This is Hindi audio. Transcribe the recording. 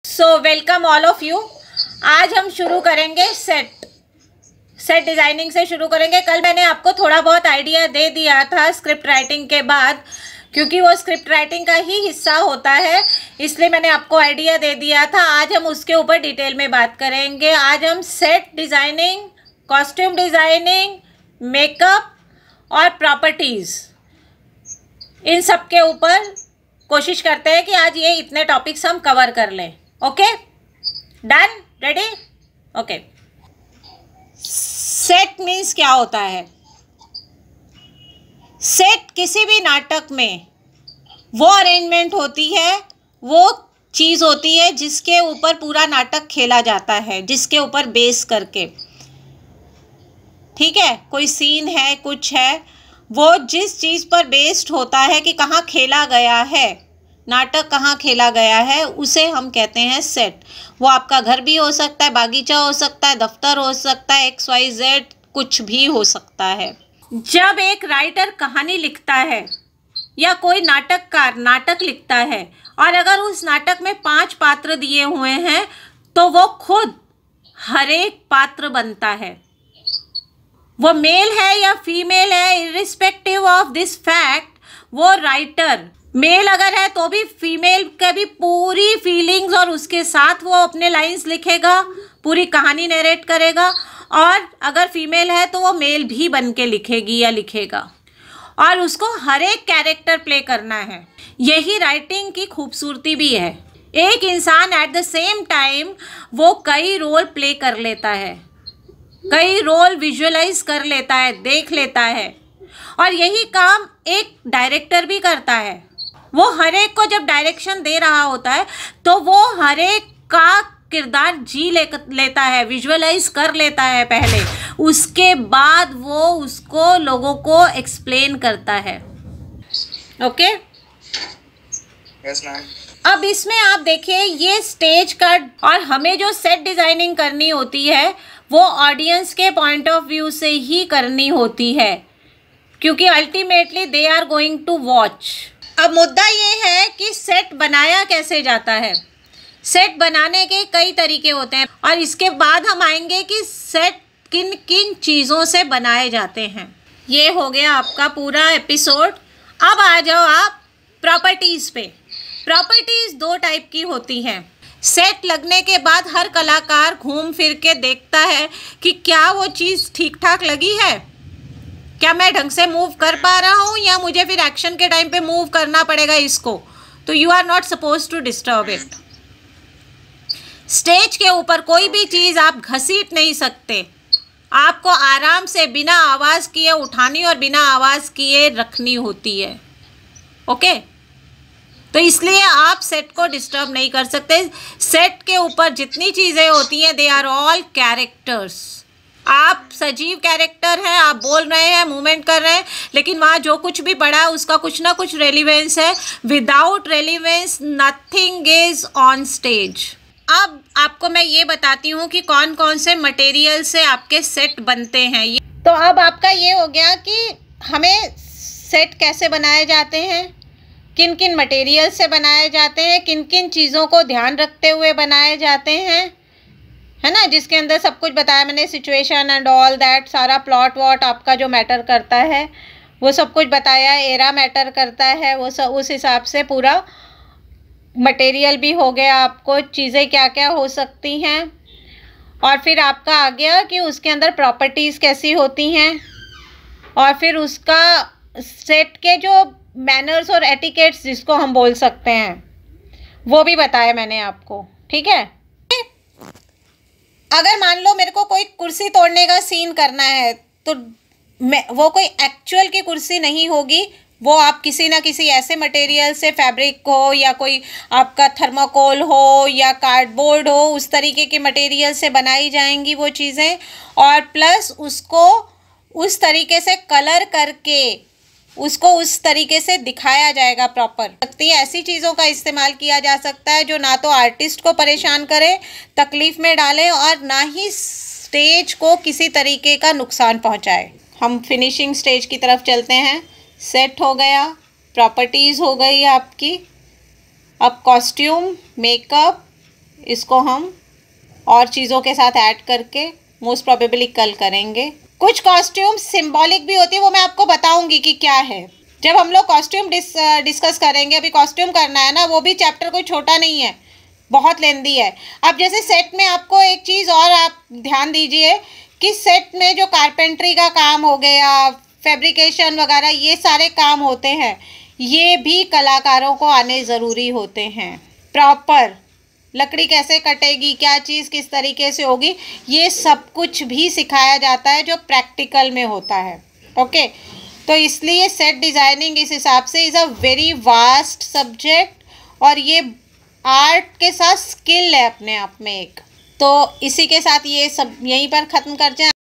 So welcome all of you. आज हम शुरू करेंगे सेट डिज़ाइनिंग से शुरू करेंगे। कल मैंने आपको थोड़ा बहुत आइडिया दे दिया था स्क्रिप्ट राइटिंग के बाद, क्योंकि वो स्क्रिप्ट राइटिंग का ही हिस्सा होता है, इसलिए मैंने आपको आइडिया दे दिया था। आज हम उसके ऊपर डिटेल में बात करेंगे। आज हम set designing, costume designing, makeup और प्रॉपर्टीज़, इन सब के ऊपर कोशिश करते हैं कि आज ये इतने टॉपिक्स हम कवर कर लें। Okay, done, ready? Okay. Set means क्या होता है? सेट किसी भी नाटक में वो अरेंजमेंट होती है, वो चीज़ होती है जिसके ऊपर पूरा नाटक खेला जाता है, जिसके ऊपर बेस करके, ठीक है, कोई सीन है, कुछ है, वो जिस चीज़ पर बेस्ड होता है कि कहाँ खेला गया है, नाटक कहाँ खेला गया है, उसे हम कहते हैं सेट। वो आपका घर भी हो सकता है, बागीचा हो सकता है, दफ्तर हो सकता है, XYZ कुछ भी हो सकता है। जब एक राइटर कहानी लिखता है या कोई नाटककार नाटक लिखता है और अगर उस नाटक में 5 पात्र दिए हुए हैं तो वो खुद हर एक पात्र बनता है। वो मेल है या फीमेल है, इर्रिस्पेक्टिव ऑफ दिस फैक्ट, वो राइटर मेल अगर है तो भी फीमेल के भी पूरी फीलिंग्स और उसके साथ वो अपने लाइंस लिखेगा, पूरी कहानी नरेट करेगा। और अगर फीमेल है तो वो मेल भी बन के लिखेगी या लिखेगा, और उसको हर एक कैरेक्टर प्ले करना है। यही राइटिंग की खूबसूरती भी है। एक इंसान एट द सेम टाइम वो कई रोल प्ले कर लेता है, कई रोल विजुअलाइज कर लेता है, देख लेता है। और यही काम एक डायरेक्टर भी करता है। वो हर एक को जब डायरेक्शन दे रहा होता है तो वो हर एक का किरदार जी लेता है, विजुअलाइज कर लेता है पहले, उसके बाद वो उसको लोगों को एक्सप्लेन करता है। Okay, yes ma'am. अब इसमें आप देखिए, ये स्टेज का, और हमें जो सेट डिज़ाइनिंग करनी होती है वो ऑडियंस के पॉइंट ऑफ व्यू से ही करनी होती है, क्योंकि ultimately they are going to watch. अब मुद्दा ये है कि सेट बनाया कैसे जाता है। सेट बनाने के कई तरीके होते हैं और इसके बाद हम आएंगे कि सेट किन किन चीज़ों से बनाए जाते हैं। ये हो गया आपका पूरा एपिसोड। अब आ जाओ आप प्रॉपर्टीज़ पे। प्रॉपर्टीज़ 2 टाइप की होती हैं। सेट लगने के बाद हर कलाकार घूम फिर के देखता है कि क्या वो चीज़ ठीक ठाक लगी है, क्या मैं ढंग से मूव कर पा रहा हूँ, या मुझे फिर एक्शन के टाइम पे मूव करना पड़ेगा इसको। तो you are not suppose to disturb it. Stage के ऊपर कोई भी चीज़ आप घसीट नहीं सकते, आपको आराम से बिना आवाज़ किए उठानी और बिना आवाज़ किए रखनी होती है। ओके, तो इसलिए आप सेट को डिस्टर्ब नहीं कर सकते। सेट के ऊपर जितनी चीज़ें होती हैं दे आर ऑल कैरेक्टर्स। आप सजीव कैरेक्टर हैं, आप बोल रहे हैं, मूवमेंट कर रहे हैं, लेकिन वहाँ जो कुछ भी पड़ा है उसका कुछ ना कुछ रेलिवेंस है। Without relevance nothing is on stage. अब आपको मैं ये बताती हूँ कि कौन कौन से मटेरियल से आपके सेट बनते हैं। तो अब आपका ये हो गया कि हमें सेट कैसे बनाए जाते हैं, किन किन मटेरियल से बनाए जाते हैं, किन किन चीज़ों को ध्यान रखते हुए बनाए जाते हैं, है ना, जिसके अंदर सब कुछ बताया मैंने, सिचुएशन एंड ऑल दैट, सारा प्लॉट वॉट आपका जो मैटर करता है वो सब कुछ बताया, एरा मैटर करता है, वो सब उस हिसाब से पूरा मटेरियल भी हो गया। आपको चीज़ें क्या क्या हो सकती हैं, और फिर आपका आ गया कि उसके अंदर प्रॉपर्टीज़ कैसी होती हैं, और फिर उसका सेट के जो मैनर्स और एटिकेट्स जिसको हम बोल सकते हैं वो भी बताया मैंने आपको। ठीक है, अगर मान लो मेरे को कोई कुर्सी तोड़ने का सीन करना है तो वो कोई एक्चुअल की कुर्सी नहीं होगी, वो आप किसी ना किसी ऐसे मटेरियल से, फैब्रिक हो या कोई आपका थर्माकोल हो या कार्डबोर्ड हो, उस तरीके के मटेरियल से बनाई जाएंगी वो चीज़ें, और प्लस उसको उस तरीके से कलर करके उसको उस तरीके से दिखाया जाएगा प्रॉपर। ऐसी चीज़ों का इस्तेमाल किया जा सकता है जो ना तो आर्टिस्ट को परेशान करे, तकलीफ़ में डाले, और ना ही स्टेज को किसी तरीके का नुकसान पहुंचाए। हम फिनिशिंग स्टेज की तरफ चलते हैं। सेट हो गया, प्रॉपर्टीज़ हो गई आपकी, अब कॉस्ट्यूम, मेकअप, इसको हम और चीज़ों के साथ ऐड करके मोस्ट प्रोबेबली कल करेंगे। कुछ कॉस्ट्यूम सिंबॉलिक भी होती है, वो मैं आपको बताऊंगी कि क्या है जब हम लोग कॉस्ट्यूम डिस्कस करेंगे। अभी कॉस्ट्यूम करना है ना, वो भी चैप्टर कोई छोटा नहीं है, बहुत लेंदी है। अब जैसे सेट में आपको एक चीज़ और आप ध्यान दीजिए कि सेट में जो कारपेंट्री का काम हो गया, फैब्रिकेशन वगैरह, ये सारे काम होते हैं, ये भी कलाकारों को आने ज़रूरी होते हैं। प्रॉपर लकड़ी कैसे कटेगी, क्या चीज़ किस तरीके से होगी, ये सब कुछ भी सिखाया जाता है जो प्रैक्टिकल में होता है। ओके, तो इसलिए सेट डिज़ाइनिंग इस हिसाब से is a very vast subject, और ये आर्ट के साथ स्किल है अपने आप में एक। तो इसी के साथ ये सब यहीं पर ख़त्म करते हैं।